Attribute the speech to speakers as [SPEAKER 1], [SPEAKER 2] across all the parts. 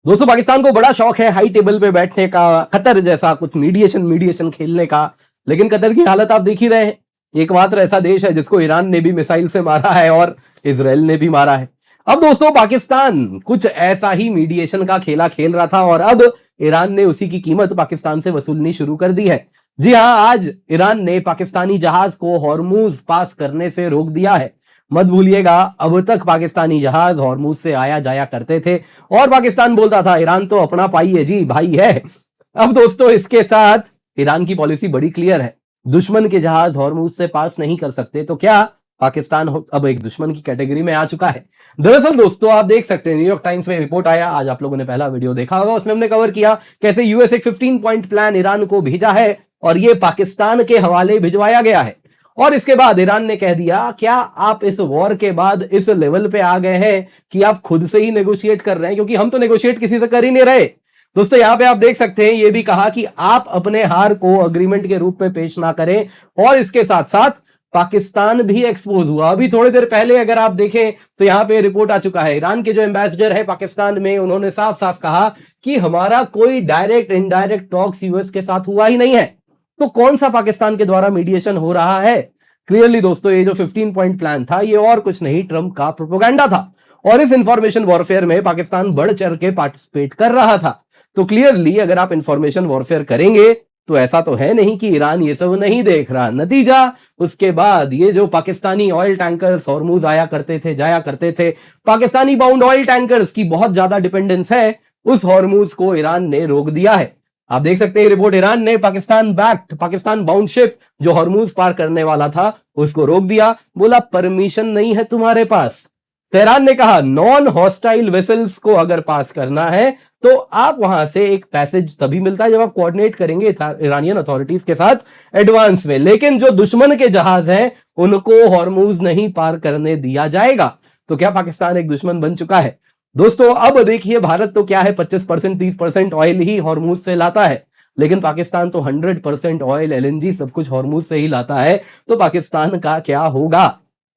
[SPEAKER 1] दोस्तों पाकिस्तान को बड़ा शौक है हाई टेबल पे बैठने का, कतर जैसा कुछ मीडिएशन मीडिएशन खेलने का। लेकिन कतर की हालत आप देख ही रहे हैं। एकमात्र ऐसा देश है जिसको ईरान ने भी मिसाइल से मारा है और इजराइल ने भी मारा है। अब दोस्तों पाकिस्तान कुछ ऐसा ही मीडिएशन का खेला खेल रहा था और अब ईरान ने उसी की कीमत पाकिस्तान से वसूलनी शुरू कर दी है। जी हां, आज ईरान ने पाकिस्तानी जहाज को हॉर्मुज पास करने से रोक दिया है। मत भूलिएगा, अब तक पाकिस्तानी जहाज हॉर्मुज से आया जाया करते थे और पाकिस्तान बोलता था ईरान तो अपना पाई है जी, भाई है। अब दोस्तों इसके साथ ईरान की पॉलिसी बड़ी क्लियर है, दुश्मन के जहाज हॉर्मुज से पास नहीं कर सकते। तो क्या पाकिस्तान अब एक दुश्मन की कैटेगरी में आ चुका है? दरअसल दोस्तों आप देख सकते हैं, न्यूयॉर्क टाइम्स में रिपोर्ट आया, आज आप लोगों ने पहला वीडियो देखा होगा, उसमें हमने कवर किया कैसे यूएस एक 15 पॉइंट प्लान ईरान को भेजा है और यह पाकिस्तान के हवाले भिजवाया गया है। और इसके बाद ईरान ने कह दिया, क्या आप इस वॉर के बाद इस लेवल पे आ गए हैं कि आप खुद से ही नेगोशिएट कर रहे हैं, क्योंकि हम तो नेगोशिएट किसी से कर ही नहीं रहे। दोस्तों यहां पे आप देख सकते हैं, यह भी कहा कि आप अपने हार को अग्रीमेंट के रूप में पेश ना करें। और इसके साथ साथ पाकिस्तान भी एक्सपोज हुआ। अभी थोड़ी देर पहले अगर आप देखें तो यहां पे रिपोर्ट आ चुका है, ईरान के जो एम्बेसडर है पाकिस्तान में, उन्होंने साफ साफ कहा कि हमारा कोई डायरेक्ट इनडायरेक्ट टॉक्स यूएस के साथ हुआ ही नहीं है। तो कौन सा पाकिस्तान के द्वारा मीडिएशन हो रहा है? क्लियरली दोस्तों ये जो 15 पॉइंट प्लान था ये और कुछ नहीं, ट्रंप का प्रोपेगेंडा था और इस इंफॉर्मेशन वॉरफेयर में पाकिस्तान बढ़ चढ़ के पार्टिसिपेट कर रहा था। तो क्लियरली अगर आप इंफॉर्मेशन वॉरफेयर करेंगे तो ऐसा तो है नहीं कि ईरान ये सब नहीं देख रहा। नतीजा उसके बाद ये जो पाकिस्तानी ऑयल टैंकर्स हॉर्मुज आया करते थे जाया करते थे, पाकिस्तानी बाउंड ऑयल टैंकर्स की बहुत ज्यादा डिपेंडेंस है, उस हॉर्मुज को ईरान ने रोक दिया है। आप देख सकते हैं रिपोर्ट, ईरान ने Pakistan backed Pakistan bound ship जो हॉर्मुज पार करने वाला था उसको रोक दिया, बोला परमिशन नहीं है तुम्हारे पास। तेहरान ने कहा नॉन हॉस्टाइल वेसल्स को अगर पास करना है तो आप वहां से एक पैसेज तभी मिलता है जब आप कोऑर्डिनेट करेंगे ईरानियन अथॉरिटीज के साथ एडवांस में, लेकिन जो दुश्मन के जहाज हैं उनको हॉर्मुज नहीं पार करने दिया जाएगा। तो क्या पाकिस्तान एक दुश्मन बन चुका है? दोस्तों अब देखिए, भारत तो क्या है 25% 30% ऑयल ही हॉर्मुज से लाता है, लेकिन पाकिस्तान तो 100% ऑयल एलएनजी सब कुछ हॉर्मुज से ही लाता है। तो पाकिस्तान का क्या होगा?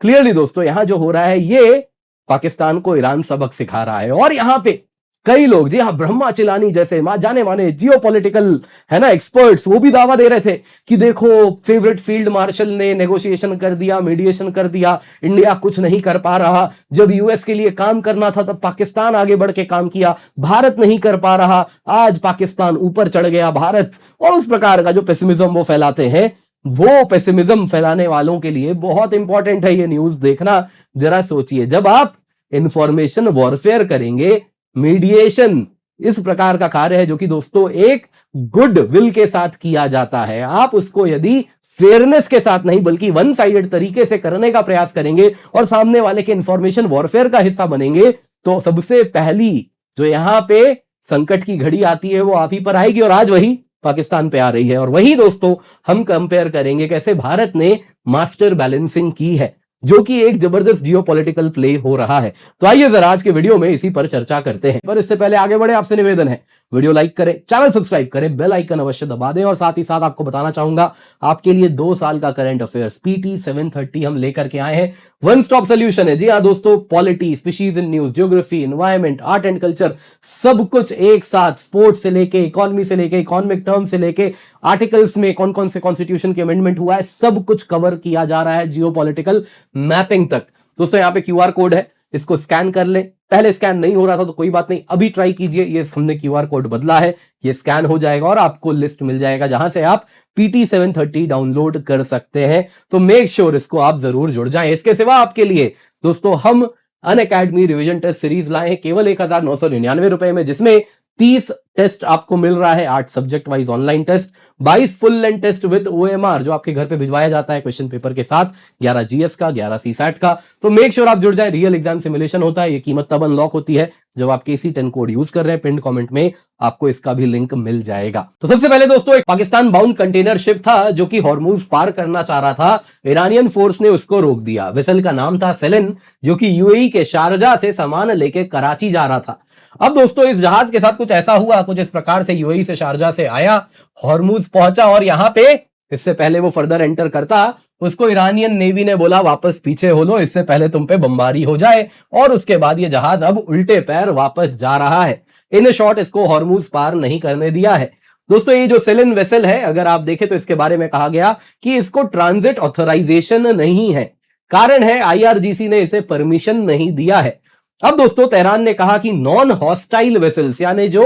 [SPEAKER 1] क्लियरली दोस्तों यहां जो हो रहा है ये पाकिस्तान को ईरान सबक सिखा रहा है। और यहां पे कई लोग, जी हाँ, ब्रह्मा चिलानी जैसे जाने माने जियोपॉलिटिकल है ना एक्सपर्ट्स, वो भी दावा दे रहे थे कि देखो फेवरेट फील्ड मार्शल ने नेगोशिएशन कर दिया, मीडिएशन कर दिया, इंडिया कुछ नहीं कर पा रहा। जब यूएस के लिए काम करना था तब पाकिस्तान आगे बढ़ के काम किया, भारत नहीं कर पा रहा, आज पाकिस्तान ऊपर चढ़ गया भारत। और उस प्रकार का जो पेसिमिज्म वो फैलाते हैं, वो पेसिमिज्म फैलाने वालों के लिए बहुत इंपॉर्टेंट है ये न्यूज देखना। जरा सोचिए, जब आप इंफॉर्मेशन वॉरफेयर करेंगे, मीडिएशन इस प्रकार का कार्य है जो कि दोस्तों एक गुड विल के साथ किया जाता है, आप उसको यदि फेयरनेस के साथ नहीं बल्कि वन साइडेड तरीके से करने का प्रयास करेंगे और सामने वाले के इंफॉर्मेशन वॉरफेयर का हिस्सा बनेंगे, तो सबसे पहली जो यहां पे संकट की घड़ी आती है वो आप ही पर आएगी और आज वही पाकिस्तान पे आ रही है। और वही दोस्तों हम कंपेयर करेंगे कैसे भारत ने मास्टर बैलेंसिंग की है, जो कि एक जबरदस्त जियोपॉलिटिकल प्ले हो रहा है। तो आइए जरा आज के वीडियो में इसी पर चर्चा करते हैं। पर इससे पहले आगे बढ़े आपसे निवेदन है, वीडियो लाइक करें, चैनल सब्सक्राइब करें, बेल आइकन अवश्य दबा दें और साथ ही साथ आपको बताना चाहूंगा आपके लिए 2 साल का करंट अफेयर्स पीटी 730 हम लेकर के आए हैं। वन स्टॉप सोल्यूशन है। जी हाँ दोस्तों, polity, species in news, geography, environment, art and culture, सब कुछ एक साथ, स्पोर्ट्स से लेके इकोनॉमी से लेके इकोनॉमिक टर्म से लेके आर्टिकल्स में कौन कौन से कॉन्स्टिट्यूशन के अमेंडमेंट हुआ है, सब कुछ कवर किया जा रहा है जियोपॉलिटिकल मैपिंग तक। दोस्तों यहाँ पे क्यूआर कोड है, इसको स्कैन कर लें। पहले स्कैन नहीं हो रहा था तो कोई बात नहीं, अभी ट्राई कीजिए, ये हमने क्यूआर कोड बदला है, ये स्कैन हो जाएगा और आपको लिस्ट मिल जाएगा जहां से आप पीटी 730 डाउनलोड कर सकते हैं। तो मेक श्योर इसको आप जरूर जुड़ जाएं। इसके सिवा आपके लिए दोस्तों हम अनअकैडमी रिवीजन टेस्ट सीरीज लाए हैं केवल 1999 रुपए में, जिसमें 30 टेस्ट आपको मिल रहा है, 8 subject wise online test, 22 full length test with OMR जो आपके घर पे भिजवाया जाता है क्वेश्चन पेपर के साथ, 11 जीएस का, 11 सीसैट का। तो मेक श्योर आप जुड़ जाए, रियल एग्जाम सिमुलेशन होता है, ये कीमत तब अनलॉक होती है जब आप KC10 कोड यूज कर रहे हैं। पिन कमेंट में आपको इसका भी लिंक मिल जाएगा। तो सबसे पहले दोस्तों एक पाकिस्तान बाउंड कंटेनर शिप था जो कि हॉर्मुज पार करना चाह रहा था, ईरानियन फोर्स ने उसको रोक दिया। वेसल का नाम था सेलेन, जो कि यूएई के शारजा से सामान लेके कराची जा रहा था। अब दोस्तों इस जहाज के साथ कुछ ऐसा हुआ, कुछ इस प्रकार से यूएई से शारजा से आया, हॉर्मुज पहुंचा और यहां पे इससे पहले वो फर्दर एंटर करता, उसको ईरानियन नेवी ने बोला वापस पीछे हो लो, इससे पहले तुम पे बमबारी हो जाए। और उसके बाद ये जहाज अब उल्टे पैर वापस जा रहा है। इन शॉर्ट इसको हॉर्मुज पार नहीं करने दिया है। दोस्तों ये जो सेलिन वेसल है, अगर आप देखें तो इसके बारे में कहा गया कि इसको ट्रांजिट ऑथराइजेशन नहीं है। कारण है आईआरजीसी ने इसे परमिशन नहीं दिया है। अब दोस्तों तेहरान ने कहा कि नॉन हॉस्टाइल वेसल्स यानी जो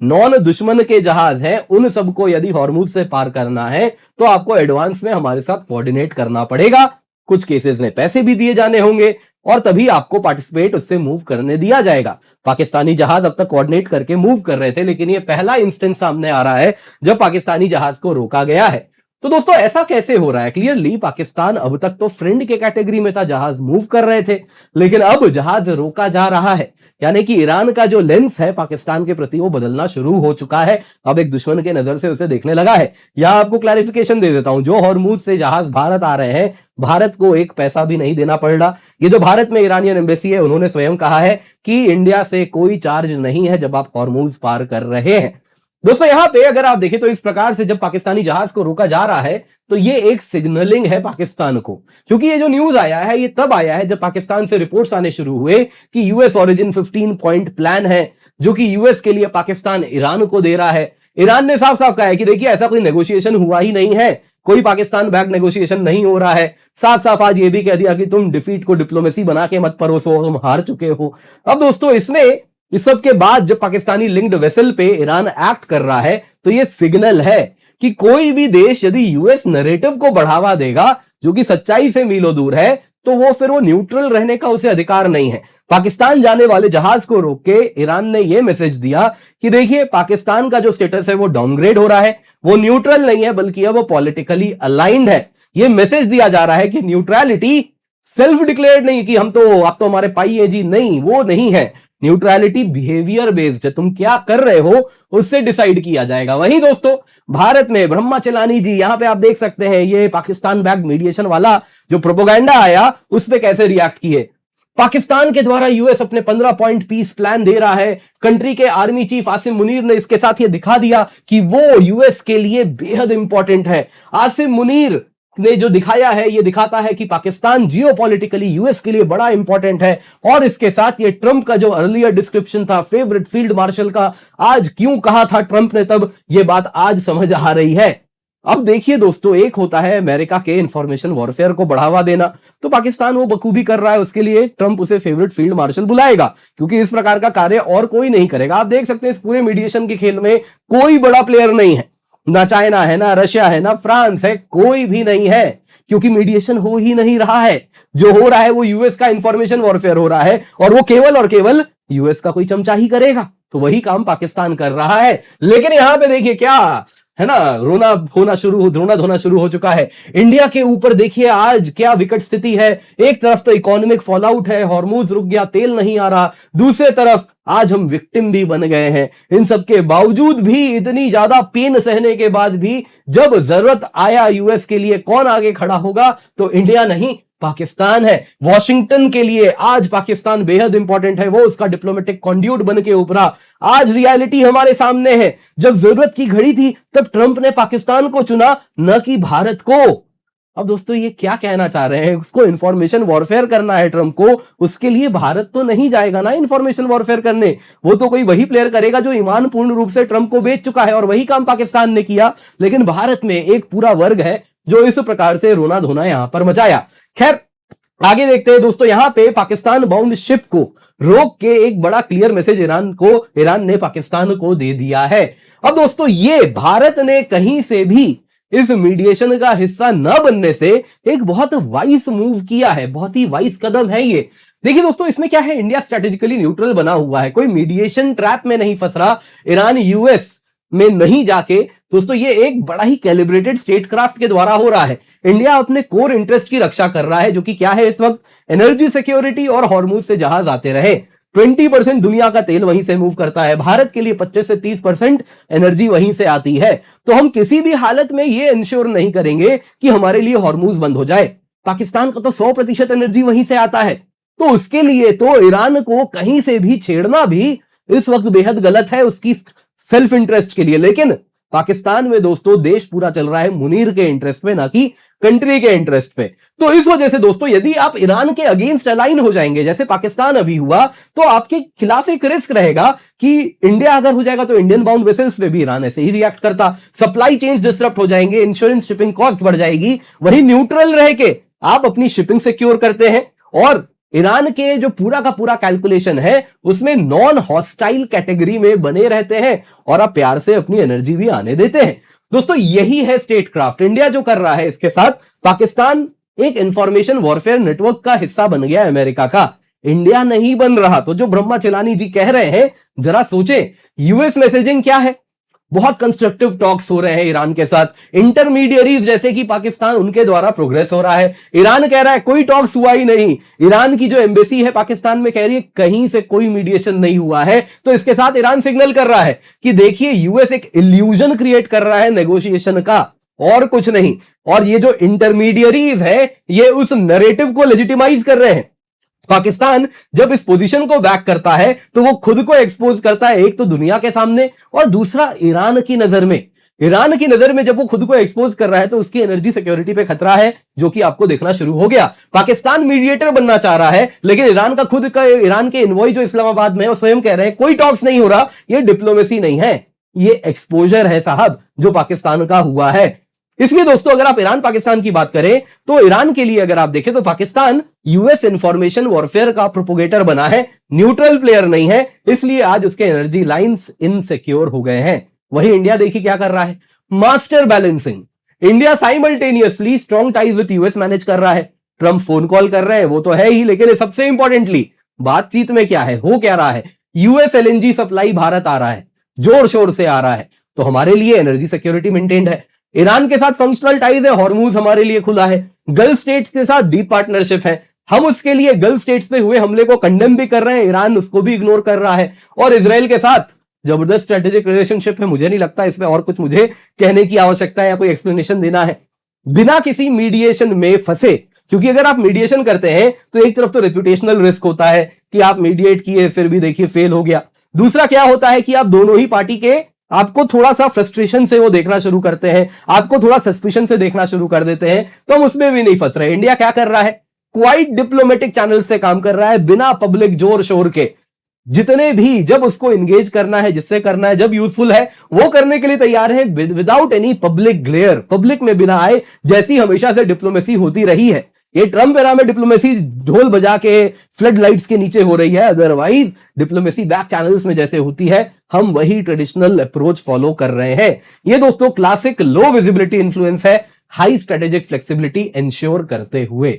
[SPEAKER 1] नॉन दुश्मन के जहाज हैं उन सबको यदि हॉर्मुज से पार करना है तो आपको एडवांस में हमारे साथ कोऑर्डिनेट करना पड़ेगा, कुछ केसेस में पैसे भी दिए जाने होंगे और तभी आपको पार्टिसिपेट उससे मूव करने दिया जाएगा। पाकिस्तानी जहाज अब तक कोऑर्डिनेट करके मूव कर रहे थे, लेकिन ये पहला इंस्टेंस सामने आ रहा है जब पाकिस्तानी जहाज को रोका गया है। तो दोस्तों ऐसा कैसे हो रहा है? क्लियरली पाकिस्तान अब तक तो फ्रेंड के कैटेगरी में था, जहाज मूव कर रहे थे, लेकिन अब जहाज रोका जा रहा है। यानी कि ईरान का जो लेंस है पाकिस्तान के प्रति वो बदलना शुरू हो चुका है, अब एक दुश्मन के नजर से उसे देखने लगा है। यहां आपको क्लैरिफिकेशन दे देता हूं, जो हॉर्मुज से जहाज भारत आ रहे हैं, भारत को एक पैसा भी नहीं देना पड़ रहा। ये जो भारत में ईरानियन एम्बेसी है उन्होंने स्वयं कहा है कि इंडिया से कोई चार्ज नहीं है जब आप हॉर्मुज पार कर रहे हैं। दोस्तों यहां पे अगर आप देखें तो इस प्रकार से जब पाकिस्तानी जहाज को रोका जा रहा है तो ये एक सिग्नलिंग है पाकिस्तान को, क्योंकि ये जो न्यूज आया है ये तब आया है जब पाकिस्तान से रिपोर्ट्स आने शुरू हुए कि यूएस ओरिजिन 15 पॉइंट प्लान है जो कि यूएस के लिए पाकिस्तान ईरान को दे रहा है। ईरान ने साफ साफ कहा है कि देखिए ऐसा कोई नेगोशिएशन हुआ ही नहीं है, कोई पाकिस्तान बैक नेगोशिएशन नहीं हो रहा है। साफ साफ आज ये भी कह दिया कि तुम डिफीट को डिप्लोमेसी बना के मत परोसो, तुम हार चुके हो। अब दोस्तों इसमें इस सब के बाद जब पाकिस्तानी लिंक्ड वेसल पे ईरान एक्ट कर रहा है तो ये सिग्नल है कि कोई भी देश यदि यूएस नैरेटिव को बढ़ावा देगा जो कि सच्चाई से मीलों दूर है तो वो न्यूट्रल रहने का उसे अधिकार नहीं है। पाकिस्तान जाने वाले जहाज को रोक के ईरान ने यह मैसेज दिया कि देखिए पाकिस्तान का जो स्टेटस है वो डाउनग्रेड हो रहा है, वो न्यूट्रल नहीं है बल्कि अब वो पॉलिटिकली अलाइंड है। यह मैसेज दिया जा रहा है कि न्यूट्रलिटी सेल्फ डिक्लेयर्ड नहीं कि हम तो आप तो हमारे पाई है जी, नहीं, वो नहीं है। न्यूट्रलिटी बिहेवियर बेस्ड है, तुम क्या कर रहे हो उससे डिसाइड किया जाएगा। वहीं दोस्तों भारत में ब्रह्माचलानी जी, यहां पे आप देख सकते हैं ये पाकिस्तान बैक मीडिएशन वाला जो प्रोपोगंडा आया उस पे कैसे रिएक्ट किए। पाकिस्तान के द्वारा यूएस अपने 15 पॉइंट पीस प्लान दे रहा है। कंट्री के आर्मी चीफ आसिम मुनीर ने इसके साथ ये दिखा दिया कि वो यूएस के लिए बेहद इंपॉर्टेंट है। आसिम मुनीर ने जो दिखाया है ये दिखाता है कि पाकिस्तान जियोपॉलिटिकली यूएस के लिए बड़ा इंपॉर्टेंट है। और इसके साथ ये ट्रंप का जो अर्लियर डिस्क्रिप्शन था फेवरेट फील्ड मार्शल का, आज क्यों कहा था ट्रंप ने तब, ये बात आज समझ आ रही है। अब देखिए दोस्तों, एक होता है अमेरिका के इंफॉर्मेशन वॉरफेयर को बढ़ावा देना, तो पाकिस्तान वो बखूबी कर रहा है, उसके लिए ट्रंप उसे फेवरेट फील्ड मार्शल बुलाएगा क्योंकि इस प्रकार का कार्य और कोई नहीं करेगा। आप देख सकते हैं इस पूरे मीडिएशन के खेल में कोई बड़ा प्लेयर नहीं है, ना चाइना है, ना रशिया है, ना फ्रांस है, कोई भी नहीं है क्योंकि मीडिएशन हो ही नहीं रहा है। जो हो रहा है वो यूएस का इंफॉर्मेशन वॉरफेयर हो रहा है और वो केवल और केवल यूएस का कोई चमचा ही करेगा। तो वही काम पाकिस्तान कर रहा है। लेकिन यहां पे देखिए क्या है ना, रोना धोना शुरू हो चुका है। इंडिया के ऊपर देखिए आज क्या विकट स्थिति है। एक तरफ तो इकोनॉमिक फॉलआउट है, हॉर्मुज रुक गया, तेल नहीं आ रहा, दूसरे तरफ आज हम विक्टिम भी बन गए हैं। इन सब के बावजूद भी, इतनी ज्यादा पेन सहने के बाद भी, जब जरूरत आया यूएस के लिए कौन आगे खड़ा होगा तो इंडिया नहीं, पाकिस्तान है। वॉशिंगटन के लिए आज पाकिस्तान बेहद इंपॉर्टेंट है, वो उसका डिप्लोमेटिक कॉन्ड्यूट बन के उभरा। आज रियलिटी हमारे सामने है, जब जरूरत की घड़ी थी तब ट्रंप ने पाकिस्तान को चुना, न कि भारत को। अब दोस्तों ये क्या कहना चाह रहे हैं, उसको इंफॉर्मेशन वॉरफेयर करना है ट्रंप को, उसके लिए भारत तो नहीं जाएगा ना इंफॉर्मेशन वॉरफेयर करने। वो तो कोई वही प्लेयर करेगा जो ईमान पूर्ण रूप से ट्रंप को बेच चुका है, और वही काम पाकिस्तान ने किया। लेकिन भारत में एक पूरा वर्ग है जो इस प्रकार से रोना धोना यहां पर मचाया। खैर आगे देखते हैं दोस्तों, यहां पे पाकिस्तान बाउंड शिप को रोक के एक बड़ा क्लियर मैसेज ईरान ने पाकिस्तान को दे दिया है। अब दोस्तों ये भारत ने कहीं से भी इस मीडिएशन का हिस्सा न बनने से एक बहुत वाइस मूव किया है, बहुत ही वाइस कदम है ये। देखिए दोस्तों इसमें क्या है, इंडिया स्ट्रेटेजिकली न्यूट्रल बना हुआ है, कोई मीडिएशन ट्रैप में नहीं फंस रहा, ईरान यूएस में नहीं जाके। दोस्तों ये एक बड़ा ही कैलिब्रेटेड स्टेटक्राफ्ट के द्वारा हो रहा है। इंडिया अपने कोर इंटरेस्ट की रक्षा कर रहा है, जो कि क्या है इस वक्त, एनर्जी सिक्योरिटी और हॉर्मुज से जहाज आते रहे। 20% दुनिया का तेल वहीं से मूव करता है, भारत के लिए 25 से 30% एनर्जी वहीं से आती है। तो हम किसी भी हालत में ये इंश्योर नहीं करेंगे कि हमारे लिए हॉर्मुज बंद हो जाए। पाकिस्तान का तो 100% एनर्जी वहीं से आता है, तो उसके लिए तो ईरान को कहीं से भी छेड़ना भी इस वक्त बेहद गलत है, उसकी सेल्फ इंटरेस्ट के लिए। लेकिन पाकिस्तान में दोस्तों देश पूरा चल रहा है मुनीर के इंटरेस्ट पे, ना कि कंट्री के इंटरेस्ट पे। तो इस वजह से दोस्तों यदि आप ईरान के अगेंस्ट अलाइन हो जाएंगे जैसे पाकिस्तान अभी हुआ, तो आपके खिलाफ एक रिस्क रहेगा कि इंडिया अगर हो जाएगा तो इंडियन बाउंड वेसल्स पे भी ईरान ऐसे ही रिएक्ट करता, सप्लाई चेन्स डिसरप्ट हो जाएंगे, इंश्योरेंस शिपिंग कॉस्ट बढ़ जाएगी। वही न्यूट्रल रह के आप अपनी शिपिंग सिक्योर करते हैं और ईरान के जो पूरा का पूरा कैलकुलेशन है उसमें नॉन हॉस्टाइल कैटेगरी में बने रहते हैं और आप प्यार से अपनी एनर्जी भी आने देते हैं। दोस्तों यही है स्टेट क्राफ्ट। इंडिया जो कर रहा है इसके साथ पाकिस्तान एक इंफॉर्मेशन वॉरफेयर नेटवर्क का हिस्सा बन गया अमेरिका का, इंडिया नहीं बन रहा। तो जो ब्रह्मा चिलानी जी कह रहे हैं जरा सोचें, यूएस मैसेजिंग क्या है, बहुत कंस्ट्रक्टिव टॉक्स हो रहे हैं ईरान के साथ, इंटरमीडियरीज जैसे कि पाकिस्तान उनके द्वारा प्रोग्रेस हो रहा है। ईरान कह रहा है कोई टॉक्स हुआ ही नहीं, ईरान की जो एम्बेसी है पाकिस्तान में कह रही है कहीं से कोई मीडिएशन नहीं हुआ है। तो इसके साथ ईरान सिग्नल कर रहा है कि देखिए यूएस एक इल्यूजन क्रिएट कर रहा है नेगोशिएशन का और कुछ नहीं, और ये जो इंटरमीडियरीज है ये उस नैरेटिव को लेजिटिमाइज कर रहे हैं। पाकिस्तान जब इस पोजीशन को बैक करता है तो वो खुद को एक्सपोज करता है, एक तो दुनिया के सामने और दूसरा ईरान की नजर में। ईरान की नजर में जब वो खुद को एक्सपोज कर रहा है तो उसकी एनर्जी सिक्योरिटी पे खतरा है, जो कि आपको देखना शुरू हो गया। पाकिस्तान मीडिएटर बनना चाह रहा है लेकिन ईरान का खुद का ईरान के इनवॉय जो इस्लामाबाद में है वो स्वयं कह रहे हैं कोई टॉक्स नहीं हो रहा, ये डिप्लोमेसी नहीं है, ये एक्सपोजर है साहब जो पाकिस्तान का हुआ है। इसलिए दोस्तों अगर आप ईरान पाकिस्तान की बात करें तो ईरान के लिए अगर आप देखें तो पाकिस्तान यूएस इंफॉर्मेशन वॉरफेयर का प्रोपोगेटर बना है, न्यूट्रल प्लेयर नहीं है, इसलिए आज उसके एनर्जी लाइंस इनसिक्योर हो गए हैं। वही इंडिया देखिए क्या कर रहा है, master balancing. India simultaneously strong ties with US manage कर रहा है, ट्रंप फोन कॉल कर रहे हैं वो तो है ही, लेकिन सबसे इंपॉर्टेंटली बातचीत में क्या है, हो क्या रहा है, यूएस एलएनजी सप्लाई भारत आ रहा है, जोर शोर से आ रहा है, तो हमारे लिए एनर्जी सिक्योरिटी मेंटेन्ड है। ईरान के साथ फंक्शनल टाइज है, हॉर्मूज हमारे लिए खुला है, गल्फ स्टेट्स के साथ डीप पार्टनरशिप है, हम उसके लिए गल्फ स्टेट्स पे हुए हमले को कंडेम भी कर रहे हैं, ईरान उसको भी इग्नोर कर रहा है, और इजराइल के साथ जबरदस्त स्ट्रेटेजिक रिलेशनशिप है। मुझे नहीं लगता इसमें और कुछ मुझे कहने की आवश्यकता है या कोई एक्सप्लेनेशन देना है, बिना किसी मीडिएशन में फंसे। क्योंकि अगर आप मीडिएशन करते हैं तो एक तरफ तो रेपुटेशनल रिस्क होता है कि आप मीडिएट किए फिर भी देखिए फेल हो गया, दूसरा क्या होता है कि आप दोनों ही पार्टी के आपको थोड़ा सा फ्रस्ट्रेशन से वो देखना शुरू करते हैं, आपको थोड़ा सस्पिशन से देखना शुरू कर देते हैं, तो हम उसमें भी नहीं फंस रहे। इंडिया क्या कर रहा है, क्वाइट डिप्लोमेटिक चैनल से काम कर रहा है, बिना पब्लिक जोर शोर के, जितने भी जब उसको एंगेज करना है, जिससे करना है, जब यूजफुल है वो करने के लिए तैयार है, without any public glare, public में बिना आए, जैसी हमेशा से डिप्लोमेसी होती रही है। ये ट्रम्प एरा में डिप्लोमेसी ढोल बजा के फ्लड लाइट्स के नीचे हो रही है, अदरवाइज डिप्लोमेसी बैक चैनल्स में जैसे होती है हम वही ट्रेडिशनल अप्रोच फॉलो कर रहे हैं। ये दोस्तों क्लासिक लो विजिबिलिटी इन्फ्लुएंस है, हाई स्ट्रेटेजिक फ्लेक्सिबिलिटी इंश्योर करते हुए।